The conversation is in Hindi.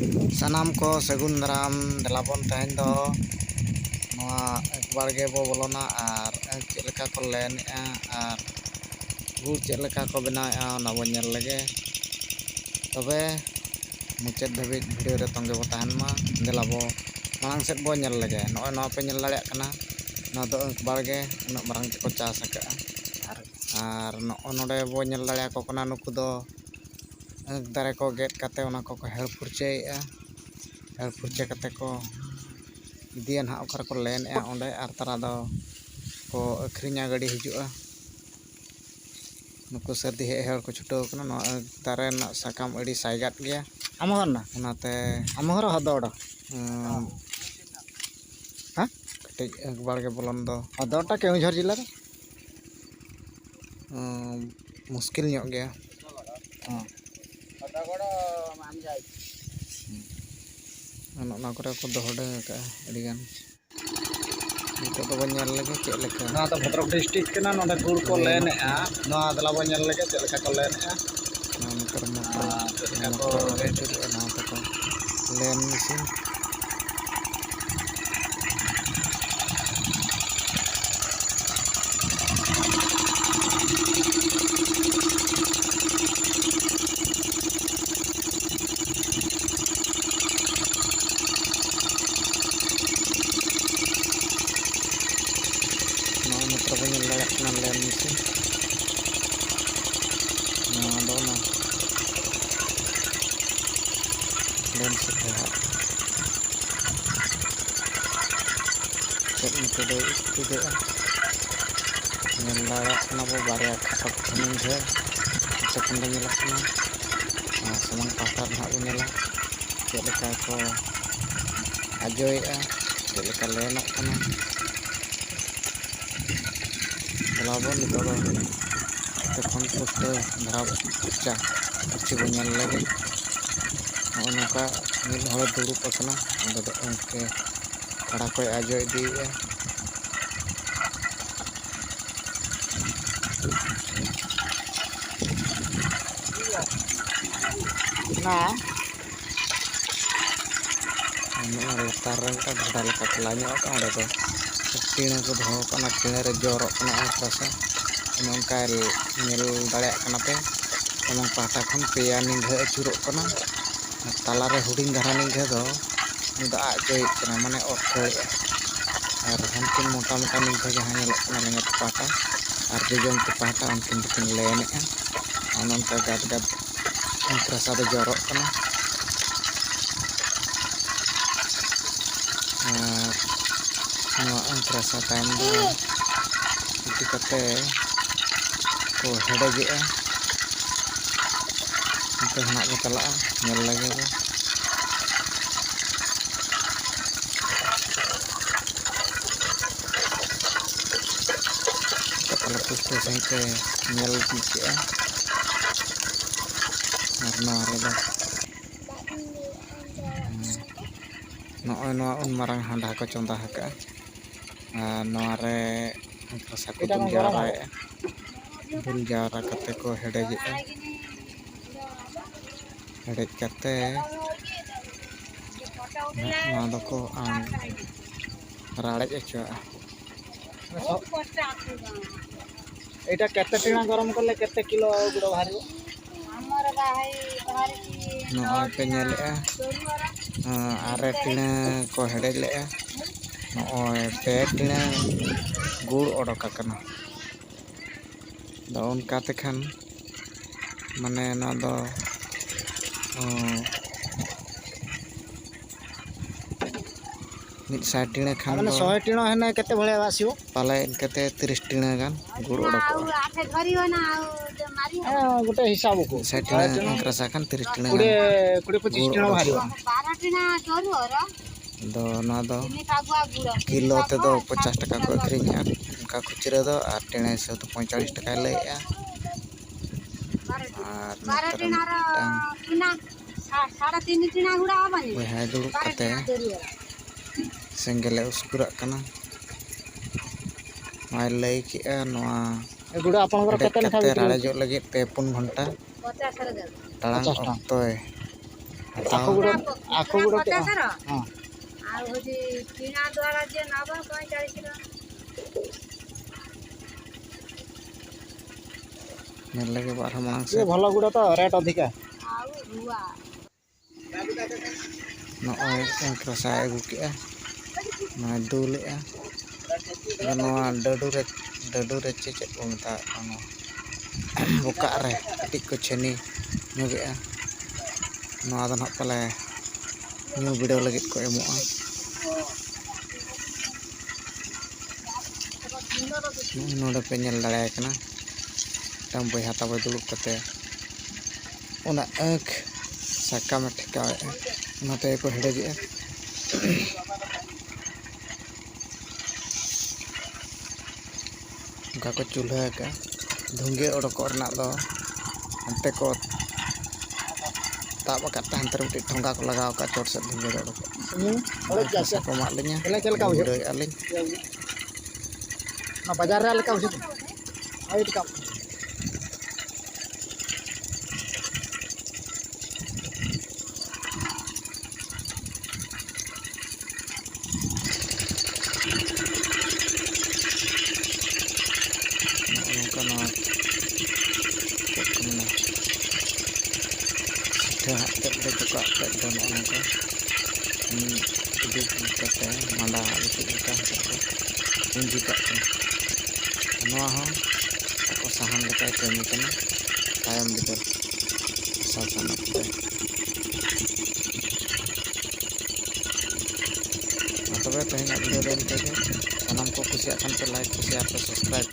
सानाम को सगुन दाराम देलाबन तहन दो बाड़गे बो बोलोना और चेद लेका को लेनेआ और गुड़ चेद लेका को बनाएआ ओना बो नेल लगे तबे मुचाद धाबिज भिडियो रे तंगे बो तहन मा देलाबो मांग सेट बो नेल लगे नय नवा पे नेल दाड़ेया कना ना दो बाड़गे उना मारंग को चास आकाआ और नोडे बो नेल दाड़ेया को कना नुकु दो दारे को गेट काते ओना को हेड़ फुरचेएआ हेड़ फुरचे काते को इदिया ना ओकर को लेनेआ ओंडे आर तारा दो को अखरिञा गाड़ी हिजुआ नुकु सर्दी हेड़ को छुटाव कना नो दारे ना साकाम अड़ी साइगात गया आमहरना ओनाते आमहर हदोड़ हां कटिज बाड़गे बोलन दो हदोड़टा केउझर जिल्ला रे मुश्किल ᱧᱚᱜ गया हदोड़ मान जाय ᱚᱱᱟ ᱠᱚᱨᱮ ᱠᱚ ᱫᱚᱦᱚ ᱰᱟᱹᱝ ᱟᱠᱟᱜᱼᱟ ᱟᱹᱰᱤ ᱜᱟᱱ ᱱᱤᱛᱚᱜ ᱫᱚ ᱵᱚᱱ ᱧᱮᱞ ᱞᱮᱜᱮ ᱪᱮᱫ ᱞᱮᱠᱟ ᱱᱚᱣᱟ ᱫᱚ ᱵᱷᱚᱫᱨᱚᱠ ᱰᱤᱥᱴᱨᱤᱠᱴ ᱠᱟᱱᱟ ᱱᱚᱰᱮ ᱜᱩᱲ ᱠᱚ ᱞᱮᱱᱮᱜᱼᱟ ᱱᱚᱣᱟ ᱫᱮᱞᱟ ᱵᱚᱱ ᱧᱮᱞ ᱞᱮᱜᱮ ᱪᱮᱫ ᱞᱮᱠᱟ ᱠᱚ ᱞᱮᱱᱮᱜᱼᱟ ᱱᱚᱣᱟ ᱢᱚᱴᱚᱨ ᱱᱚᱣᱟ ᱛᱟᱠᱚ ᱞᱮᱱ ᱢᱮᱥᱤᱱ ᱞᱮᱱ ᱢᱮᱥᱤᱱ ᱱᱚᱣᱟ ᱫᱚ ᱚᱱᱟ ᱞᱮᱱ ᱥᱮᱴᱟ ᱪᱮᱫ ᱱᱤᱛᱚᱜ ᱫᱚ ᱤᱥᱛᱤᱫᱚᱜᱼᱟ ᱧᱮᱞ ᱫᱟᱲᱮᱭᱟᱜ ᱠᱟᱱᱟ ᱵᱚ ᱵᱟᱨᱭᱟ ᱠᱷᱟᱯ ᱠᱷᱟᱹᱱᱤ ᱡᱷᱟᱹᱞ ᱛᱚᱠᱷᱚᱱ ᱫᱚ ᱧᱮᱞᱚᱜ ᱠᱟᱱᱟ ᱥᱟᱢᱟᱝ ᱯᱟᱦᱴᱟ ᱨᱮᱱᱟᱜ ᱵᱚ ᱧᱮᱞᱟ ᱪᱮᱫ ᱞᱮᱠᱟ ᱠᱚ ᱟᱡᱚᱭᱮᱜᱼᱟ ᱪᱮᱫ ᱞᱮᱠᱟ ᱞᱮᱱᱚᱜ ᱠᱟᱱᱟ ᱵᱚᱞᱟᱵᱚᱱ ᱱᱤᱛᱚᱜ ᱫᱚ तखन पुष्ट धरा चा अच्छी को नेल लगे नौका मिल हड़ दुड़ूब अकना अंदर दो उनके खड़ा को आजो इदीएआ ना लतार रंगा ढाडा लेका चला ᱧᱚᱜ ᱚᱸᱰᱮ ᱫᱚ ᱴᱤᱬᱟᱹ ᱠᱚ ᱫᱚᱦᱚ ᱠᱟᱱᱟ ᱴᱤᱬᱟᱹ ᱨᱮ ᱡᱚᱨᱚᱜ ᱠᱟᱱᱟ ᱚᱱᱠᱟᱥᱟ नौका नेल दाड़ेया कना पे सामang पाहटा खन पेया निंघा अचुरोग कना तालारे हुडिंग धारा निंघा दो आजोय कना माने अटखेड़ेआ और हनकिन मोटा मोटा निंघा जहां नेलक कना लेंगत पाहटा और जोजोंग पाहटा उनकिन दोकिन लेनेआ नौका गाद गाद अंकरसा दो जरोग कना अंकरसा तायम दो इति कते को हेडेजेआ तो हना को चला नेल लगे बो कपल पुष्ट सहित नेल पीछेआ और नवा रे दो नय नवा उन मारंग हांडा को चंदा हका नवा रे अंकरसा को दुल जावराएआ दुल जावरा कते को हेडेजेआ हेडेज कते ना दो को राड़ेज अचुआ एटा केते टिणा गरम करले केते किलो गुड़ बाहर नय पे नेलेआ आरे टिणा को हेडेज लेआ नय पे टिणा गुड़ ओडोक कना दो उनका तेखान माने ना दो मिड साइड टिणा खान माने 100 टिणा हेने केते भळे आसीओ पाले इनकते 30 टिणा गान गुड़ ओडोक गोटे हिसाब को साइड टिणा अंकरसा खान 30 टिणा 20-25 टिणा बाहर 12 टिणा जोर दो ना दो किलो ते दो 50 टका को अखरिञा उनका खुचरा दो और टिणा से तो 45 टका लेया और 12 टिणा टिणा 3.5 टिणा गुड़ा आबानी वह दुड़ुब कते सेंगेले उसकुरा कना माय लई किया नवा गुड़ा आपन को केते कते राड़े जो लगे 3-4 घंटा 50 रे टांग अक्तोय ହାତାව ଆଖୁ ଗୁଡ଼ 50 ର ହଁ ଆଉ ହଉଛି କିଣା ଦ୍ୱାରା ଯେ ନବ 45 ଟଙ୍କା ନେଲେ ବାରହ ମାଂସ ଟିକେ ଭଲ ଗୁଡ଼ ତ ରେଟ୍ ଅଧିକା ଆଉ ରୁଆ noi yang kerasa agu kia madu le ya noa dadu re cecek ko meta ano buka re tik ko cheni nyoge ya noa dan hak pale nyu video lagi ko emoa node pe nyel dare kana tam boy hata boy duluk kate ona ek sakam thika nate ko hede ge ka ko chulha ka dhunge odok rena do ante ko tab akat hantar uti thongga ko lagaw ka chot set dhunge odok oleh jasa ko mak lenya चल का हो doi alin ना बाजार रे लेका हो आई टिका nongka no kena sudah tek de juga tek don nongka ini kata manda itu kita ini juga kan noa ho aku sahan leka kami kana tayam gitu asal sana kita atau teh nak video dan teh sanam ko kusiakan like kusiap subscribe